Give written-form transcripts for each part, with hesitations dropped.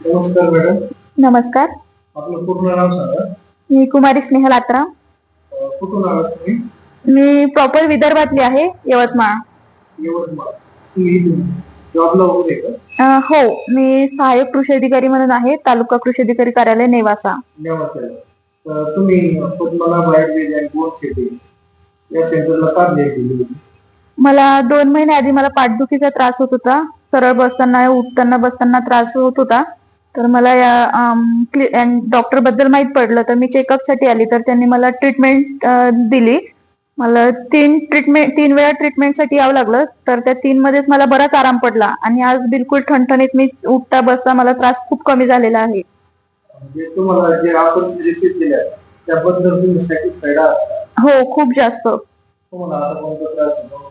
नमस्कार मॅडम. नमस्कार. आपलं पूर्ण नाव सांगा. मी कुमारी स्नेहल आत्रा. कुठून आलात तुम्ही? मी प्रॉपर विदर्भातली आहे, यवतमाळ. यवतमाळ. तुम्ही जॉबला वगैरे का? हो, मी सहाय्यक कृषी अधिकारी म्हणून आहे, तालुका कृषी अधिकारी कार्यालय नेवासा. नेवासा. तर तुम्ही पद्मनाभ आयुर्वेद अँड बोन शेती या सेंटरला का भेट दिली होती? मला 2 महिने आधी मला पाठदुखीचा त्रास होत होता. सरळ बसताना, उठताना, बसताना त्रास होत होता. तर मला या डॉक्टर बद्दल माहित पडलं, तर मी चेकअपसाठी आली. तर त्यांनी मला ट्रीटमेंट दिली. मला 3 वेळा ट्रीटमेंटसाठी यावं लागलं. तर त्या 3 मध्येच मला बराच आराम पडला आणि आज बिलकुल ठणठणीत मी उठता बसता मला त्रास खूप कमी झालेला आहे. म्हणजे तुम्हाला जे आपण रिसिप्ट दिल्या त्याबद्दल तुम्ही सॅटिस्फाईड आहात? हो, खूप जास्त. तुम्हाला आता कोणता त्रास होतो?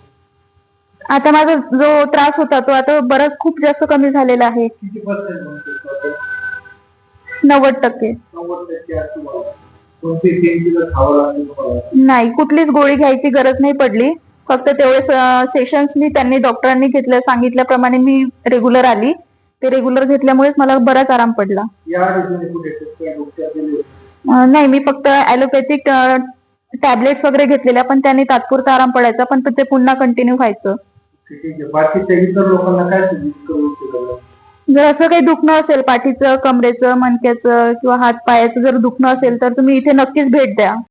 आता माझा जो त्रास होता तो आता बराच खूप जास्त कमी झालेला आहे. किती पर्सेंट म्हणतो? 90%. 90% आहे तुम्हाला. कोणती पेन किलर खावं लागेल तुम्हाला? नाही, कुठलीच गोळी घ्यायची गरज नाही पडली. फक्त तेवढे सेशन्स मी त्यांनी डॉक्टरांनी सांगितल्याप्रमाणे मी रेग्युलर आली. ते रेग्युलर घेतल्यामुळेच मला बराच आराम पडला. याआधी तुम्ही कुठे ट्रीटमेंट उपचार दिले होते? नाही, मी फक्त ॲलोपॅथिक टॅबलेट्स वगैरे घेतलेल्या, पण त्यांनी तात्पुरता आराम पडायचा, पण ते पुन्हा कंटिन्यू व्हायचं. ठीक आहे. बाकीच्या इतर लोकांना काय सजेस्ट करू इच्छिता? जर असं काही दुखणं असेल, पाठीचं, कमरेचं, मणक्याचं किंवा हात पायाचं जर दुखणं असेल, तर तुम्ही इथे नक्कीच भेट द्या.